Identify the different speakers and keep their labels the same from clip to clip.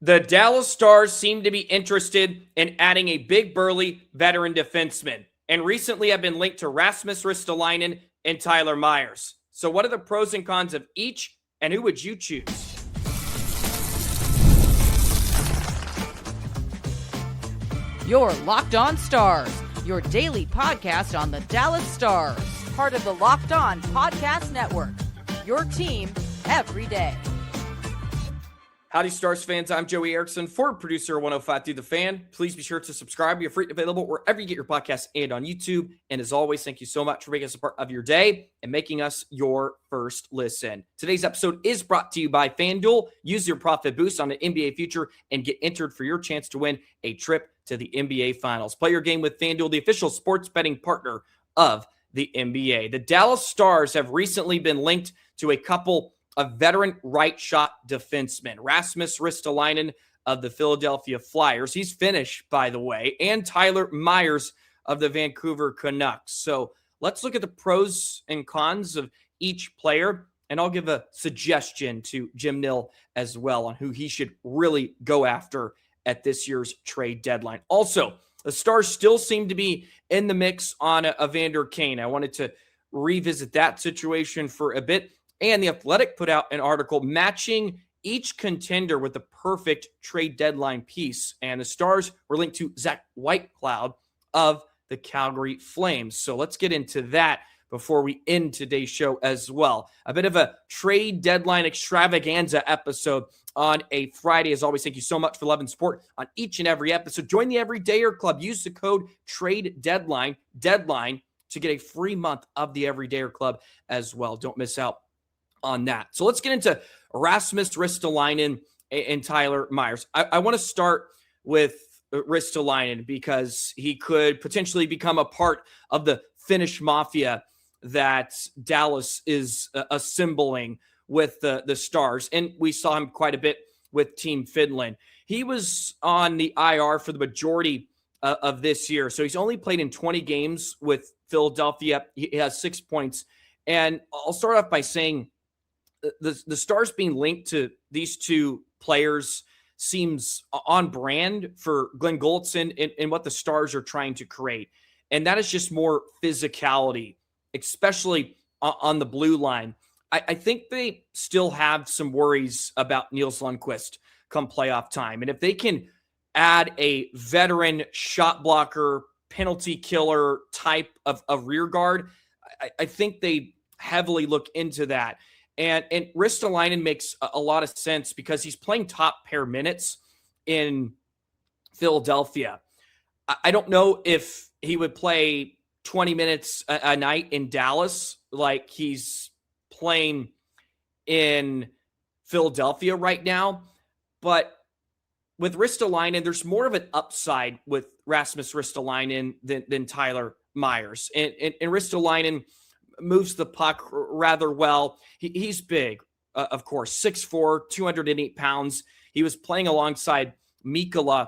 Speaker 1: The Dallas Stars seem to be interested in adding a big burly veteran defenseman, and recently have been linked to Rasmus Ristolainen and Tyler Myers. So what are the pros and cons of each, and who would you choose?
Speaker 2: You're Locked On Stars, your daily podcast on the Dallas Stars, part of the Locked On Podcast Network, your team every day.
Speaker 1: Howdy, Stars fans. I'm Joey Erickson, former producer of 105 Through the Fan. Please be sure to subscribe. We are free and available wherever you get your podcasts and on YouTube. And as always, thank you so much for making us a part of your day and making us your first listen. Today's episode is brought to you by FanDuel. Use your profit boost on the NBA future and get entered for your chance to win a trip to the NBA Finals. Play your game with FanDuel, the official sports betting partner of the NBA. The Dallas Stars have recently been linked to a couple of veteran right shot defensemen, Rasmus Ristolainen of the Philadelphia Flyers. He's Finnish, by the way, and Tyler Myers of the Vancouver Canucks. So let's look at the pros and cons of each player, and I'll give a suggestion to Jim Nill as well on who he should really go after at this year's trade deadline. Also, the Stars still seem to be in the mix on Evander Kane. I wanted to revisit that situation for a bit. And The Athletic put out an article matching each contender with the perfect trade deadline piece. And the Stars were linked to Zach Whitecloud of the Calgary Flames. So let's get into that before we end today's show as well. A bit of a trade deadline extravaganza episode on a Friday. As always, thank you so much for love and support on each and every episode. Join the Everydayer Club. Use the code Trade Deadline to get a free month of the Everydayer Club as well. Don't miss out on that. So let's get into Rasmus Ristolainen and Tyler Myers. I want to start with Ristolainen because he could potentially become a part of the Finnish mafia that Dallas is assembling with the Stars. And we saw him quite a bit with Team Finland. He was on the IR for the majority of this year. So he's only played in 20 games with Philadelphia. He has 6 points. And I'll start off by saying the Stars being linked to these two players seems on brand for Glenn Gulletson and what the Stars are trying to create. And that is just more physicality, especially on the blue line. I think they still have some worries about Nils Lundqvist come playoff time. And if they can add a veteran shot blocker, penalty killer type of rear guard, I think they heavily look into that. And Ristolainen makes a lot of sense because he's playing top pair minutes in Philadelphia. I don't know if he would play 20 minutes a night in Dallas like he's playing in Philadelphia right now. But with Ristolainen, there's more of an upside with Rasmus Ristolainen than Tyler Myers. And Ristolainen moves the puck rather well. He's big, of course, 6'4", 208 pounds. He was playing alongside Mikkola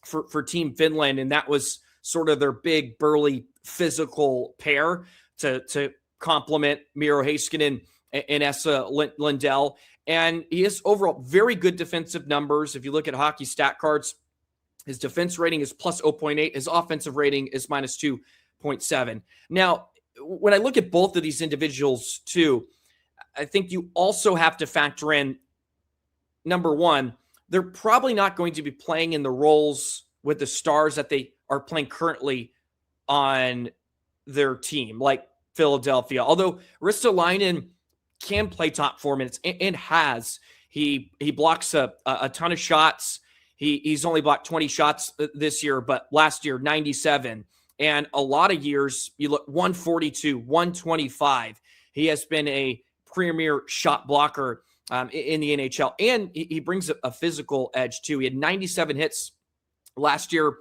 Speaker 1: for Team Finland, and that was sort of their big, burly, physical pair to complement Miro Heiskanen and Esa Lindell. And he has overall very good defensive numbers. If you look at hockey stat cards, his defense rating is plus 0.8. His offensive rating is minus 2.7. Now, when I look at both of these individuals too, I think you also have to factor in, number one, they're probably not going to be playing in the roles with the Stars that they are playing currently on their team, like Philadelphia. Although Ristolainen can play top 4 minutes and has. He blocks a ton of shots. He's only blocked 20 shots this year, but last year, 97. And a lot of years, you look 142, 125. He has been a premier shot blocker in the NHL. And he brings a physical edge, too. He had 97 hits last year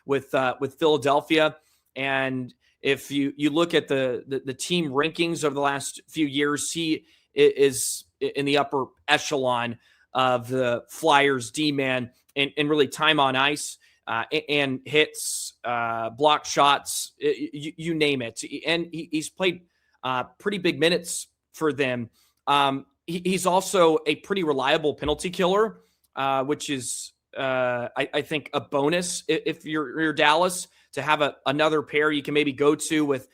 Speaker 1: with Philadelphia. And if you look at the team rankings over the last few years, he is in the upper echelon of the Flyers D-man and really time on ice. And hits, block shots, you name it. And he's played pretty big minutes for them. He's also a pretty reliable penalty killer. which is, I think, a bonus if you're Dallas to have another pair you can maybe go to with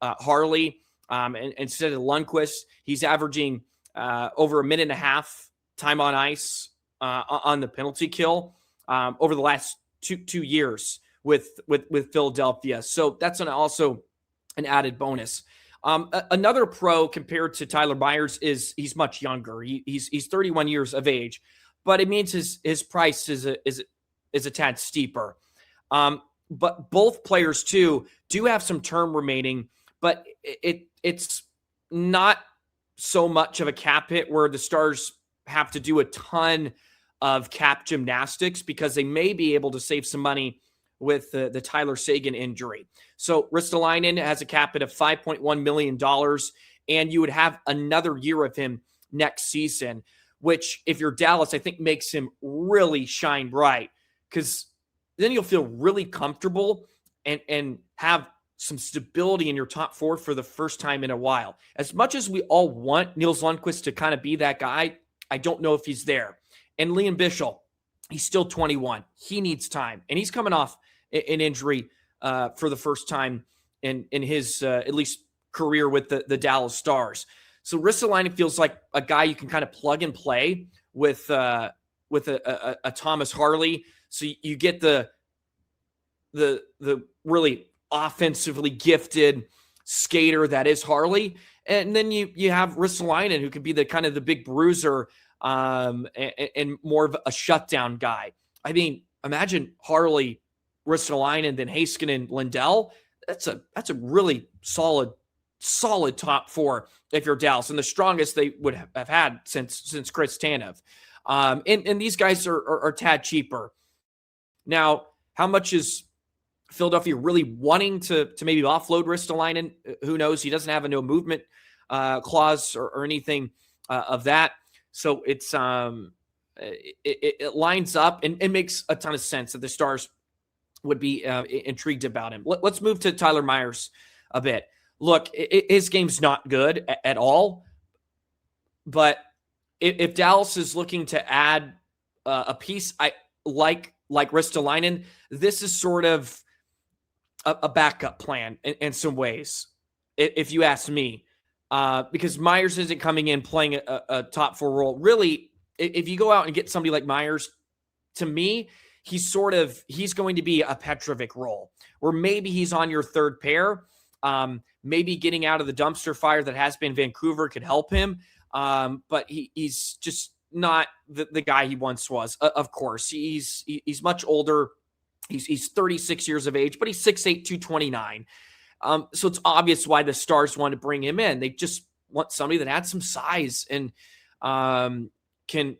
Speaker 1: Harley and instead of Lundqvist. He's averaging over a minute and a half time on ice on the penalty kill over the last two years with Philadelphia. So that's also an added bonus. Another pro compared to Tyler Myers is he's much younger. He's 31 years of age, but it means his price is a tad steeper. But both players too do have some term remaining, but it's not so much of a cap hit where the Stars have to do a ton of cap gymnastics because they may be able to save some money with the Tyler Seguin injury. So Ristolainen has a cap hit of $5.1 million, and you would have another year of him next season, which if you're Dallas, I think makes him really shine bright because then you'll feel really comfortable and have some stability in your top four for the first time in a while. As much as we all want Nils Lundqvist to kind of be that guy, I don't know if he's there. And Liam Bichsel, he's still 21. He needs time. And he's coming off an injury for the first time in his at least career with the Dallas Stars. So Ristolainen feels like a guy you can kind of plug and play with a Thomas Harley. So you get the really offensively gifted skater that is Harley. And then you have Ristolainen, who could be the kind of the big bruiser and more of a shutdown guy. I mean, imagine Harley, Ristolainen, then Heiskanen, Lindell. That's a really solid top four if you're Dallas, and the strongest they would have had since Chris Tanev. And these guys are tad cheaper. Now, how much is Philadelphia really wanting to maybe offload Ristolainen? Who knows? He doesn't have a no movement clause or anything of that. So it's it lines up and makes a ton of sense that the Stars would be intrigued about him. Let's move to Tyler Myers a bit. Look, his game's not good at all, but if Dallas is looking to add a piece, I like Ristolainen, this is sort of a backup plan in some ways, if you ask me, because Myers isn't coming in playing a top four role. Really, if you go out and get somebody like Myers, to me, he's going to be a Petrovic role, where maybe he's on your third pair. Maybe getting out of the dumpster fire that has been Vancouver could help him. But he's just not the guy he once was. Of course, he's much older. He's 36 years of age, but he's 6'8", 229. So it's obvious why the Stars want to bring him in. They just want somebody that had some size and can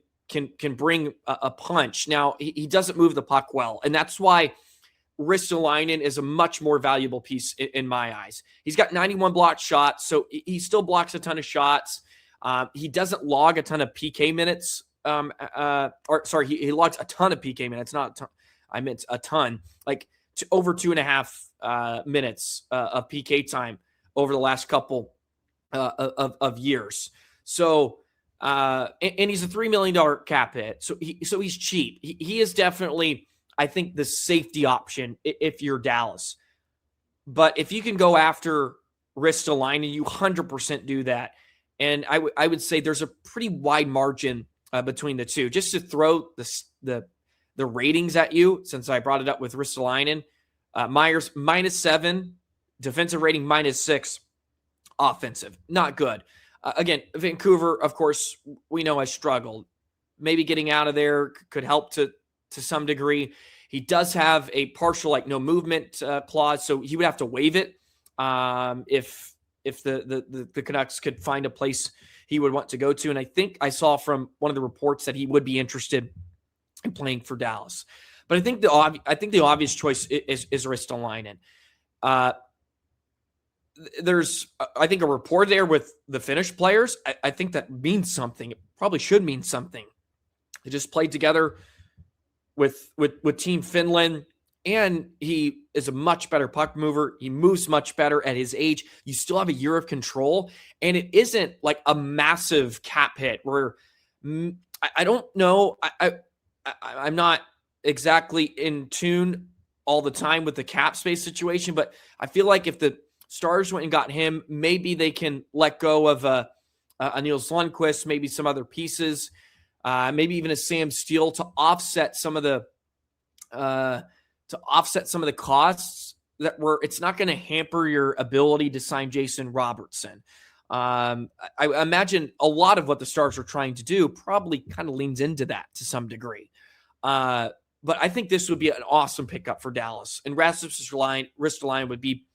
Speaker 1: bring a punch. Now, he doesn't move the puck well, and that's why Ristolainen is a much more valuable piece in my eyes. He's got 91 blocked shots, so he still blocks a ton of shots. He doesn't log a ton of PK minutes. He logs a ton of PK minutes, not a ton. I meant a ton, like over 2.5 minutes of PK time over the last couple of years. So, and he's a $3 million cap hit. So he's cheap. He is definitely, I think, the safety option if you're Dallas. But if you can go after Ristolainen, you 100% do that. And I would say there's a pretty wide margin between the two. Just to throw the ratings at you, since I brought it up with Ristolainen, Myers -7, defensive rating -6, offensive, not good. Again, Vancouver, of course, we know has struggled. Maybe getting out of there could help to some degree. He does have a partial no movement clause, so he would have to waive it if the Canucks could find a place he would want to go to. And I think I saw from one of the reports that he would be interested in playing for Dallas. But I think the obvious choice is Ristolainen. There's, I think, a rapport there with the Finnish players. I think that means something. It probably should mean something. They just played together with Team Finland, and he is a much better puck mover. He moves much better at his age. You still have a year of control, and it isn't like a massive cap hit where I don't know. I'm not exactly in tune all the time with the cap space situation, but I feel like if the Stars went and got him, maybe they can let go of a Niels Lundqvist, maybe some other pieces, maybe even a Sam Steele to offset some of the costs that were. It's not going to hamper your ability to sign Jason Robertson. I imagine a lot of what the Stars are trying to do probably kind of leans into that to some degree. But I think this would be an awesome pickup for Dallas. And Rasmus Ristolainen would be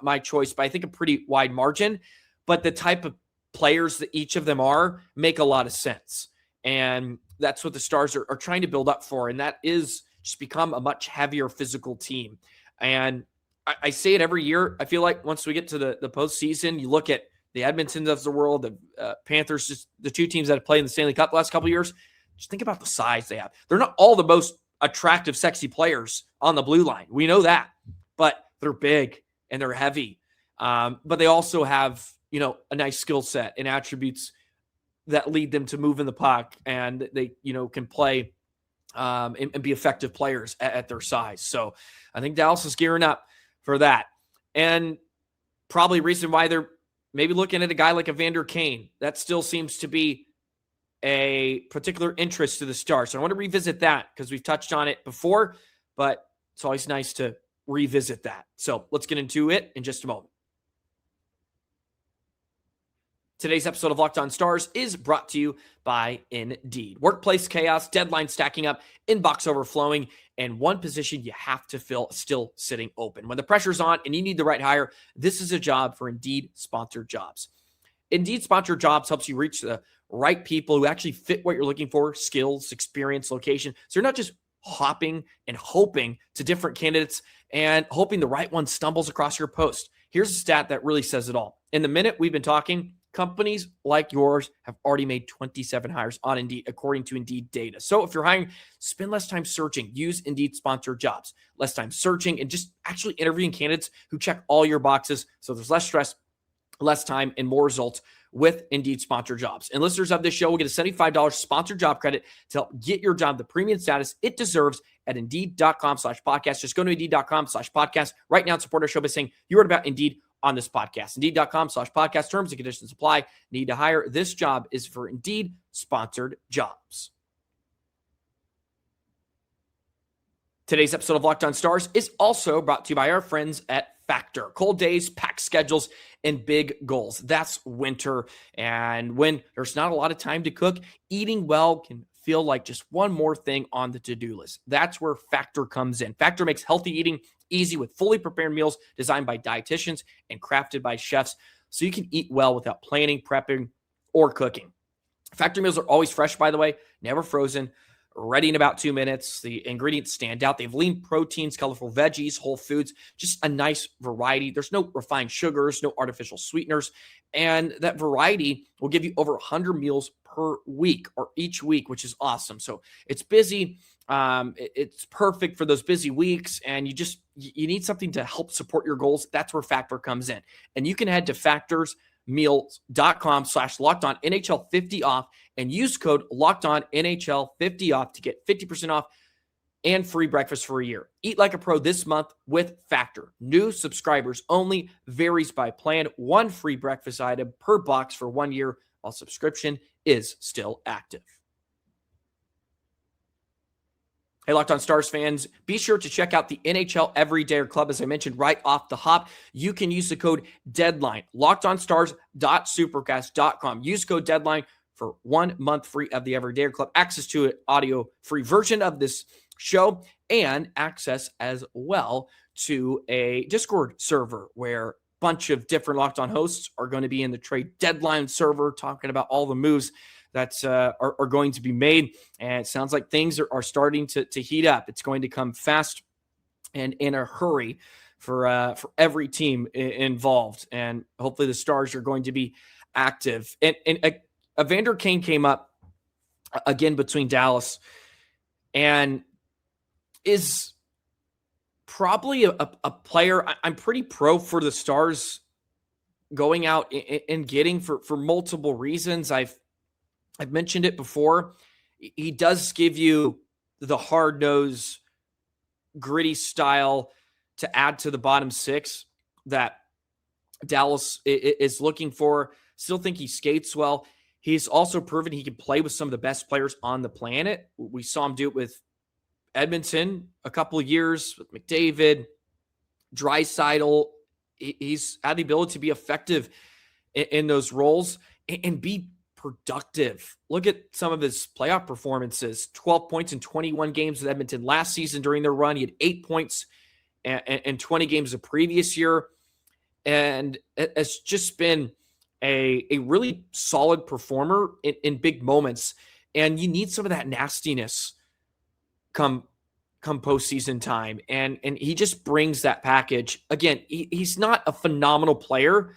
Speaker 1: my choice, but I think a pretty wide margin. But the type of players that each of them are make a lot of sense. And that's what the Stars are trying to build up for. And that is just become a much heavier physical team. And I say it every year. I feel like once we get to the postseason, you look at the Edmontons of the world, the Panthers, just the two teams that have played in the Stanley Cup the last couple of years. Just think about the size they have. They're not all the most attractive, sexy players on the blue line. We know that. But they're big and they're heavy. But they also have, a nice skill set and attributes that lead them to move in the puck, and they, can play and be effective players at their size. So I think Dallas is gearing up for that. And probably reason why they're maybe looking at a guy like Evander Kane. That still seems to be a particular interest to the Stars. So I want to revisit that because we've touched on it before, but it's always nice to revisit that. So let's get into it in just a moment. Today's episode of Locked On Stars is brought to you by Indeed. Workplace chaos, deadline stacking up, inbox overflowing, and one position you have to fill still sitting open. When the pressure's on and you need the right hire, this is a job for Indeed sponsored jobs. Indeed sponsored jobs helps you reach the right people who actually fit what you're looking for, skills, experience, location. So you're not just hopping and hoping to different candidates and hoping the right one stumbles across your post. Here's a stat that really says it all. In the minute we've been talking, companies like yours have already made 27 hires on Indeed, according to Indeed data. So if you're hiring, spend less time searching. Use Indeed sponsored jobs. Less time searching and just actually interviewing candidates who check all your boxes. So there's less stress, less time, and more results with Indeed sponsored jobs. And listeners of this show will get a $75 sponsored job credit to help get your job the premium status it deserves at Indeed.com/podcast. Just go to Indeed.com/podcast right now and support our show by saying you heard about Indeed on this podcast. Indeed.com/podcast. Terms and conditions apply. Need to hire. This job is for Indeed sponsored jobs. Today's episode of Locked On Stars is also brought to you by our friends at Factor. Cold days, packed schedules, and big goals. That's winter. And when there's not a lot of time to cook, eating well can feel like just one more thing on the to-do list. That's where Factor comes in. Factor makes healthy eating easy with fully prepared meals designed by dietitians and crafted by chefs so you can eat well without planning, prepping, or cooking. Factor meals are always fresh, by the way, never frozen, ready in about 2 minutes. The ingredients stand out. They have lean proteins, colorful veggies, whole foods, just a nice variety. There's no refined sugars, no artificial sweeteners, and that variety will give you over 100 meals per week or each week, which is awesome. So it's busy. It's perfect for those busy weeks, and you need something to help support your goals. That's where Factor comes in. And you can head to factorsmeals.com/lockedon NHL 50 off and use code LOCKEDON NHL 50 off to get 50% off and free breakfast for a year. Eat like a pro this month with Factor. New subscribers only, varies by plan. One free breakfast item per box for 1 year while subscription is still active. Hey, Locked On Stars fans, be sure to check out the NHL Everydayer Club. As I mentioned right off the hop, you can use the code DEADLINE, lockedonstars.supercast.com. Use code DEADLINE for 1 month free of the Everydayer Club, access to an audio-free version of this show, and access as well to a Discord server where a bunch of different Locked On hosts are going to be in the trade deadline server talking about all the moves that are going to be made. And it sounds like things are starting to heat up. It's going to come fast and in a hurry for every team involved. And hopefully the Stars are going to be active. And Evander Kane came up again between Dallas and is probably a player I'm pretty pro for the Stars going out and getting for multiple reasons. I've mentioned it before. He does give you the hard-nosed, gritty style to add to the bottom six that Dallas is looking for. Still think he skates well. He's also proven he can play with some of the best players on the planet. We saw him do it with Edmonton a couple of years, with McDavid, Draisaitl. He's had the ability to be effective in those roles and be productive. Look at some of his playoff performances. 12 points in 21 games with Edmonton last season during their run. He had 8 points in 20 games the previous year. And it's just been a really solid performer in big moments. And you need some of that nastiness come postseason time. And he just brings that package. Again, he's not a phenomenal player.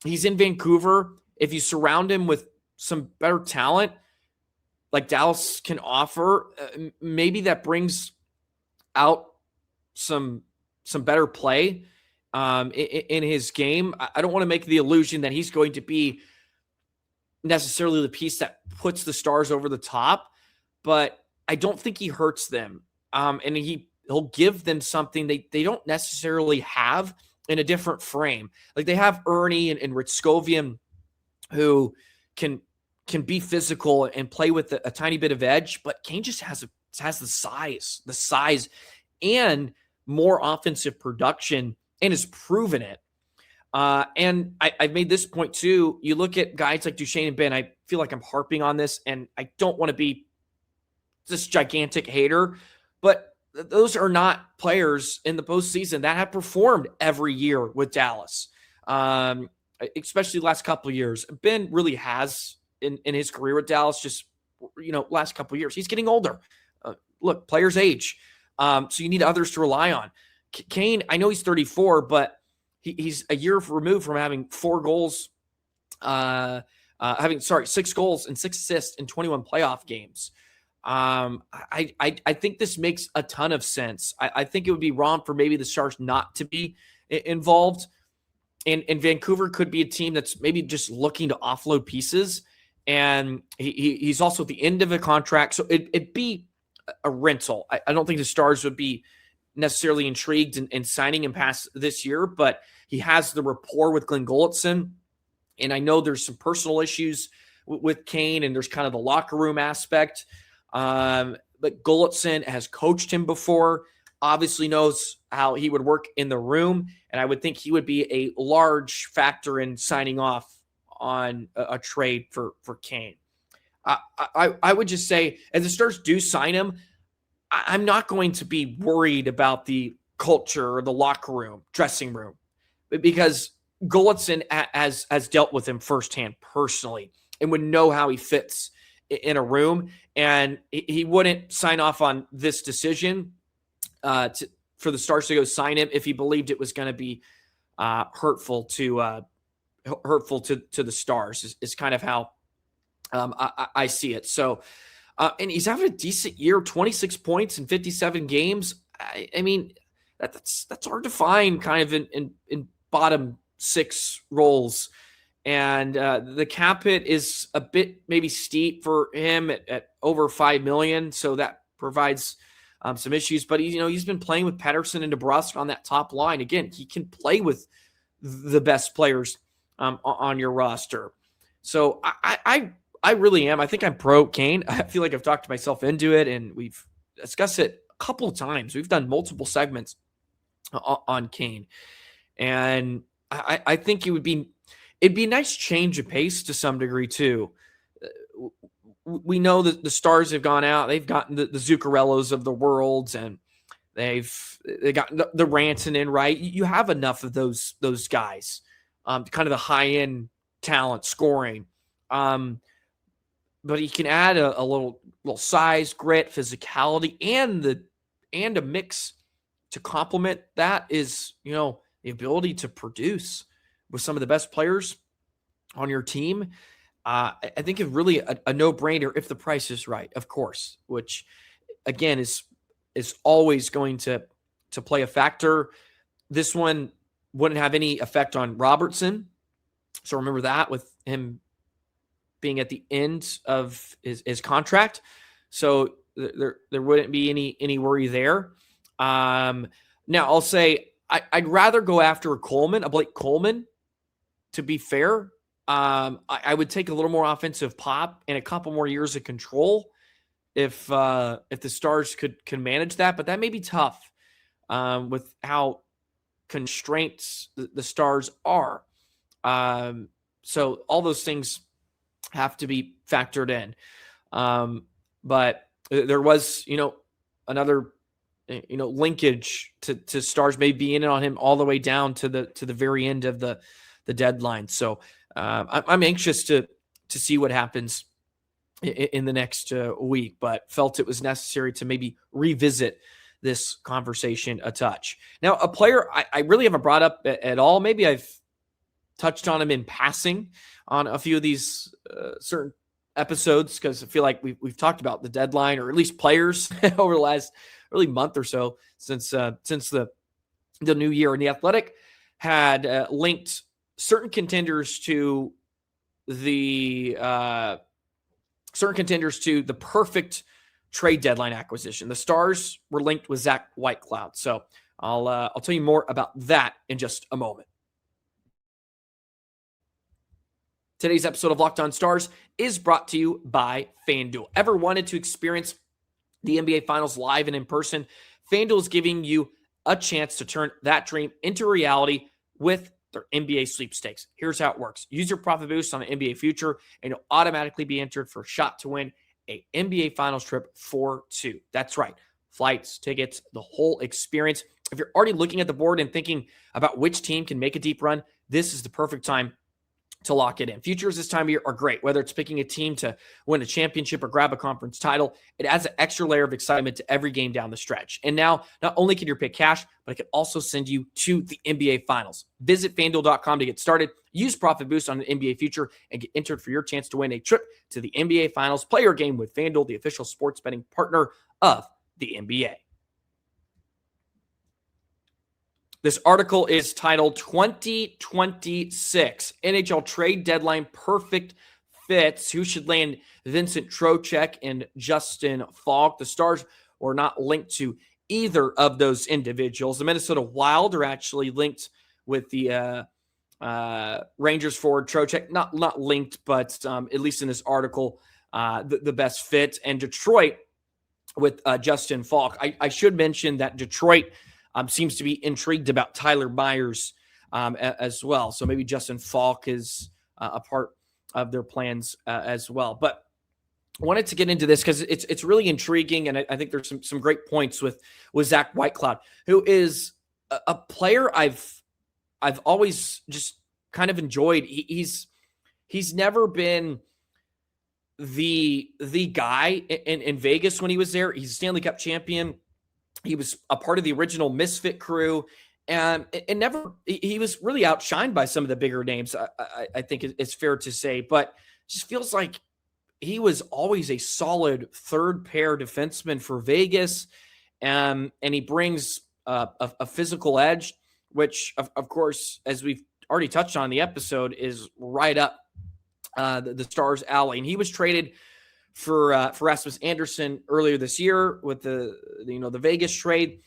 Speaker 1: He's in Vancouver. If you surround him with some better talent like Dallas can offer, maybe that brings out some better play in his game. I don't want to make the illusion that he's going to be necessarily the piece that puts the Stars over the top, but I don't think he hurts them. And he'll give them something they don't necessarily have in a different frame. Like they have Ernie and Ritskovian who can be physical and play with a tiny bit of edge, but Kane just has the size and more offensive production and has proven it. And I've made this point too. You look at guys like Duchesne and Ben, I feel like I'm harping on this and I don't want to be this gigantic hater, but those are not players in the postseason that have performed every year with Dallas, especially the last couple of years. Ben really has in his career with Dallas, just, last couple of years. He's getting older. Look, players age. So you need others to rely on. Kane, I know he's 34, but he's a year removed from having 4 goals, 6 goals and 6 assists in 21 playoff games. I think this makes a ton of sense. I think it would be wrong for maybe the Stars not to be involved. And Vancouver could be a team that's maybe just looking to offload pieces. And he's also at the end of a contract. So it'd be a rental. I don't think the Stars would be necessarily intrigued in signing him past this year, but he has the rapport with Glenn Gulutzan. And I know there's some personal issues with Kane, and there's kind of the locker room aspect. But Gulutzan has coached him before, obviously knows how he would work in the room. And I would think he would be a large factor in signing off on a trade for Kane. I would just say, as the Stars do sign him, I'm not going to be worried about the culture or the locker room, dressing room, because Gulutzan has dealt with him firsthand personally and would know how he fits in a room. And he wouldn't sign off on this decision for the Stars to go sign him if he believed it was going to be hurtful to the Stars is kind of how I see it. So, and he's having a decent year, 26 points in 57 games. I mean, that's hard to find kind of in bottom 6 roles. And the cap hit is a bit maybe steep for him at over $5 million. So that provides some issues. But he's been playing with Pettersson and DeBrusk on that top line. Again, he can play with the best players on your roster. So I really am. I think I'm pro Kane. I feel like I've talked myself into it, and we've discussed it a couple of times. We've done multiple segments on Kane, and I think it'd be a nice change of pace to some degree too. We know that the Stars have gone out; they've gotten the Zuccarellos of the world, and they got the Rantanen, right? You have enough of those guys, kind of the high end talent scoring. But he can add a little size, grit, physicality, and a mix to complement that is, the ability to produce with some of the best players on your team. I think it's really a no-brainer if the price is right, of course, which again is always going to play a factor. This one wouldn't have any effect on Robertson. So remember that with him being at the end of his contract. So there wouldn't be any worry there. Now I'll say I'd rather go after a Blake Coleman. To be fair, I would take a little more offensive pop and a couple more years of control if the Stars can manage that, but that may be tough with how constraints the Stars are. So all those things have to be factored in. But there was, another, linkage to Stars maybe being in on him all the way down to the very end of the deadline. So I'm anxious to see what happens in the next week, but felt it was necessary to maybe revisit this conversation a touch. Now, a player I really haven't brought up at all. Maybe I've touched on him in passing on a few of these certain episodes because I feel like we've talked about the deadline, or at least players over the last really month or so since the new year. And The Athletic had linked certain contenders to the perfect trade deadline acquisition. The Stars were linked with Zach Whitecloud. So I'll tell you more about that in just a moment. Today's episode of Locked On Stars is brought to you by FanDuel. Ever wanted to experience the NBA Finals live and in person? FanDuel is giving you a chance to turn that dream into reality with their NBA sweepstakes. Here's how it works. Use your profit boost on an NBA future, and you'll automatically be entered for a shot to win a NBA Finals trip for two. That's right. Flights, tickets, the whole experience. If you're already looking at the board and thinking about which team can make a deep run, this is the perfect time to lock it in. Futures this time of year are great, whether it's picking a team to win a championship or grab a conference title. It adds an extra layer of excitement to every game down the stretch. And now, not only can you pick cash, but it can also send you to the NBA Finals. Visit FanDuel.com to get started. Use Profit Boost on an NBA future and get entered for your chance to win a trip to the NBA Finals. Play your game with FanDuel, the official sports betting partner of the NBA. This article is titled 2026 NHL Trade Deadline Perfect Fits. Who should land Vincent Trocheck and Justin Falk? The Stars were not linked to either of those individuals. The Minnesota Wild are actually linked with the Rangers forward Trocheck. Not linked, but at least in this article, the best fit. And Detroit with Justin Falk. I should mention that Detroit seems to be intrigued about Tyler Myers as well. So maybe Justin Falk is a part of their plans as well. But I wanted to get into this because it's really intriguing, and I think there's some great points with Zach Whitecloud, who is a player I've always just kind of enjoyed. He's never been the guy in Vegas when he was there. He's a Stanley Cup champion. He was a part of the original Misfit crew, and he was really outshined by some of the bigger names, I think it's fair to say, but it just feels like he was always a solid third pair defenseman for Vegas, and he brings a physical edge, which of course, as we've already touched on in the episode, is right up the Stars' alley. And he was traded for Rasmus Anderson earlier this year with the Vegas trade.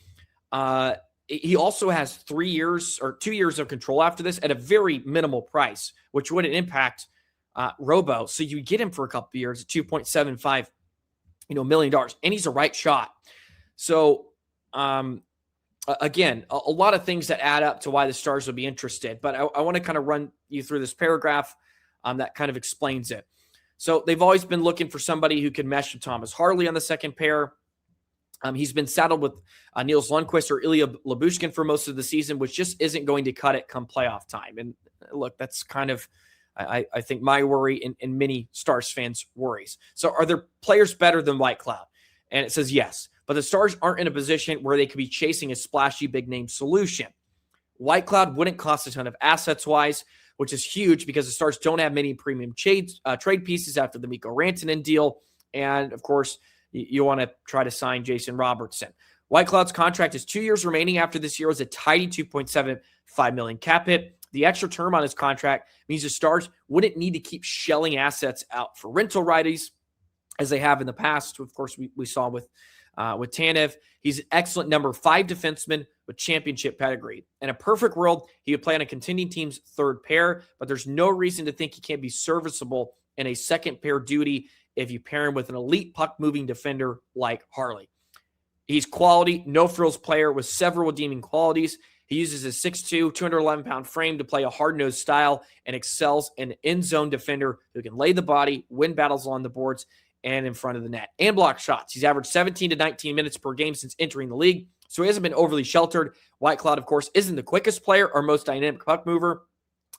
Speaker 1: He also has 3 years or 2 years of control after this at a very minimal price, which wouldn't impact Robo. So you get him for a couple of years at $2.75 million, and he's a right shot. So again, a lot of things that add up to why the Stars would be interested. But I want to kind of run you through this paragraph that kind of explains it. So they've always been looking for somebody who can mesh with Thomas Harley on the second pair. He's been saddled with Niels Lundqvist or Ilya Lyubushkin for most of the season, which just isn't going to cut it come playoff time. And look, that's kind of, I think, my worry and many Stars fans' worries. So are there players better than Whitecloud? And it says yes, but the Stars aren't in a position where they could be chasing a splashy big name solution. Whitecloud wouldn't cost a ton of assets-wise, which is huge because the Stars don't have many premium trade pieces after the Mikko Rantanen deal. And, of course, you want to try to sign Jason Robertson. Whitecloud's contract is 2 years remaining after this year was a tidy $2.75 million cap hit. The extra term on his contract means the Stars wouldn't need to keep shelling assets out for rental rights as they have in the past. Of course, we saw with Tanev. He's an excellent number 5 defenseman with championship pedigree. In a perfect world, he would play on a contending team's third pair, but there's no reason to think he can't be serviceable in a second pair duty if you pair him with an elite puck-moving defender like Harley. He's quality, no-frills player with several redeeming qualities. He uses his 6'2", 211-pound frame to play a hard-nosed style and excels an end-zone defender who can lay the body, win battles along the boards, and in front of the net, and block shots. He's averaged 17 to 19 minutes per game since entering the league, so he hasn't been overly sheltered. Whitecloud, of course, isn't the quickest player or most dynamic puck mover,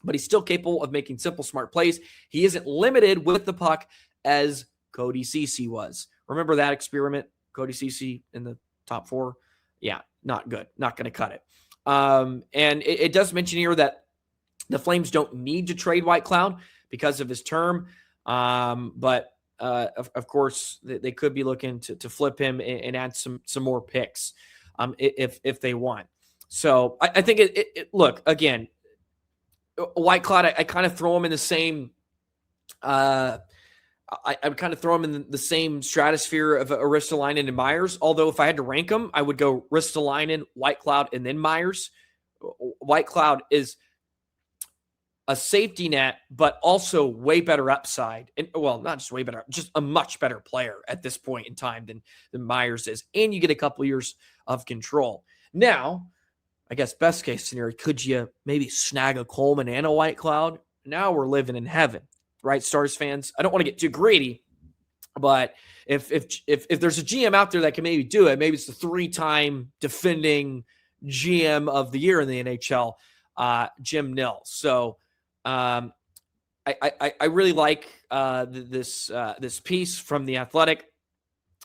Speaker 1: but he's still capable of making simple, smart plays. He isn't limited with the puck as Cody Ceci was. Remember that experiment? Cody Ceci in the top 4? Yeah, not good. Not going to cut it. And it does mention here that the Flames don't need to trade Whitecloud because of his term, but of course, they could be looking to flip him and add some more picks if they want. So I think look, again, Whitecloud, I kind of throw him in the same I kind of throw him in the same stratosphere of Ristolainen and Myers. Although if I had to rank them, I would go Ristolainen, Whitecloud, and then Myers. Whitecloud is a safety net, but also way better upside. And well, not just way better, just a much better player at this point in time than Myers is. And you get a couple years of control. Now, I guess best case scenario, could you maybe snag a Coleman and a Whitecloud? Now we're living in heaven, right, Stars fans? I don't want to get too greedy, but if there's a GM out there that can maybe do it, maybe it's the 3-time defending GM of the year in the NHL, Jim Nill. So I really like this piece from The Athletic.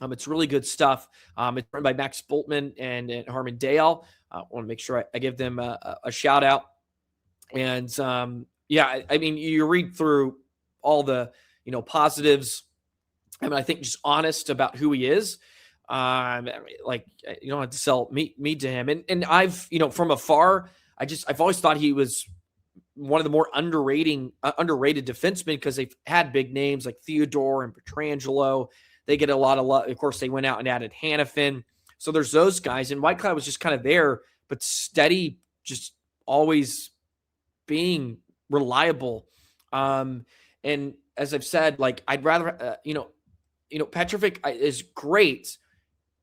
Speaker 1: It's really good stuff. It's written by Max Bultman and Harmon Dale. I want to make sure I give them a shout out. And yeah, I mean, you read through all the positives. I mean, I think just honest about who he is. Like, you don't have to sell meat to him. And I've from afar, I've always thought he was one of the more underrated defensemen because they've had big names like Theodore and Pietrangelo. They get a lot of love. Of course, they went out and added Hannafin. So there's those guys. And Whitecloud was just kind of there, but steady, just always being reliable. And as I've said, like, I'd rather, Petrovic is great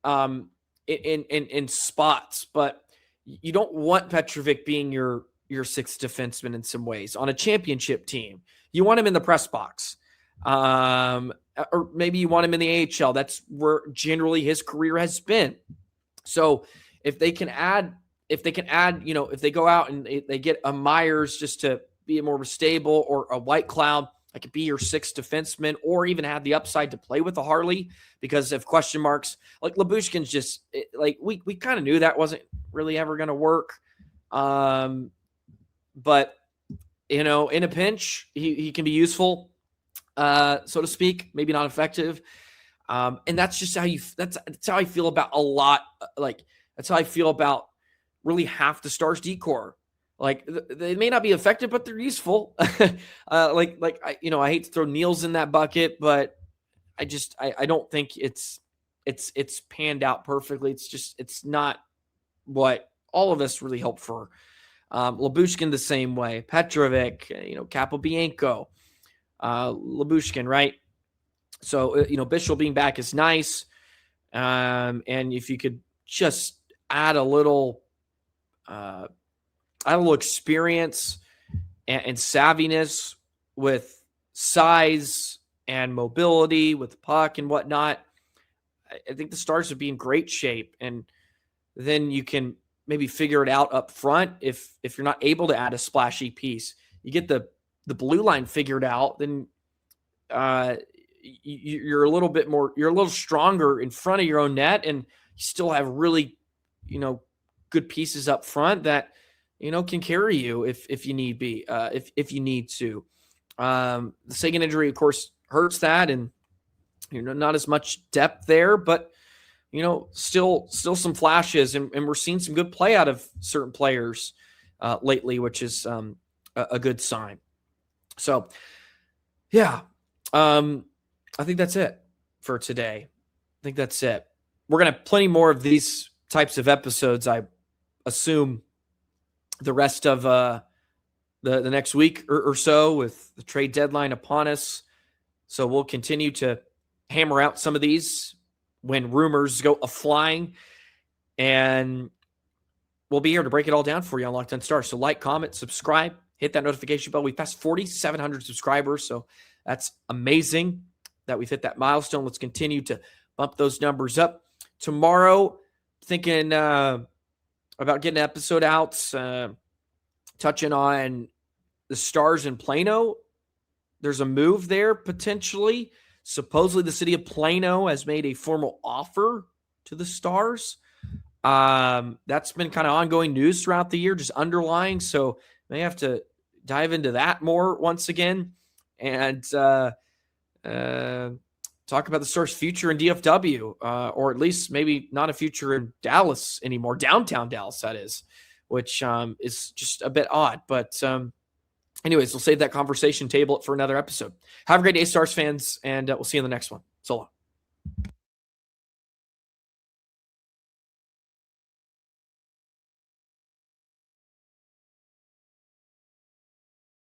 Speaker 1: in spots, but you don't want Petrovic being your 6th defenseman in some ways on a championship team. You want him in the press box. Or maybe you want him in the AHL. That's where generally his career has been. So if they add, if they go out and they get a Myers just to be more stable, or a Whitecloud that could be your 6th defenseman, or even have the upside to play with a Harley because of question marks. Like Lyubushkin's just like, we kind of knew that wasn't really ever going to work. But in a pinch, he can be useful. So to speak, maybe not effective. And that's just that's how I feel about a lot. Like, that's how I feel about really half the Stars decor. Like, they may not be effective, but they're useful. I hate to throw Niels in that bucket, but I don't think it's panned out perfectly. It's not what all of us really hope for. Lyubushkin the same way. Petrovic, Capobianco. Lyubushkin, right? So, Bishop being back is nice. And if you could just add a little experience and savviness with size and mobility with the puck and whatnot, I think the Stars would be in great shape. And then you can maybe figure it out up front. If you're not able to add a splashy piece, you get the blue line figured out, then you're a little stronger in front of your own net, and you still have really, good pieces up front that, can carry you if you need be, if you need to. The Seguin injury, of course, hurts that, and, not as much depth there, but, still some flashes, and we're seeing some good play out of certain players lately, which is a good sign. So, yeah, I think that's it for today. I think that's it. We're going to have plenty more of these types of episodes, I assume, the rest of the next week or so, with the trade deadline upon us. So we'll continue to hammer out some of these when rumors go a-flying. And we'll be here to break it all down for you on Locked On Stars. So like, comment, subscribe, hit that notification bell. We passed 4,700 subscribers, so that's amazing that we've hit that milestone. Let's continue to bump those numbers up. Tomorrow, thinking about getting an episode out, touching on the Stars in Plano. There's a move there potentially. Supposedly the city of Plano has made a formal offer to the Stars. That's been kind of ongoing news throughout the year, just underlying. So may have to dive into that more once again, and talk about the Stars' future in DFW, or at least maybe not a future in Dallas anymore, downtown Dallas, that is, which is just a bit odd. But anyways, we'll save that conversation, table it for another episode. Have a great day, Stars fans, and we'll see you in the next one. So long.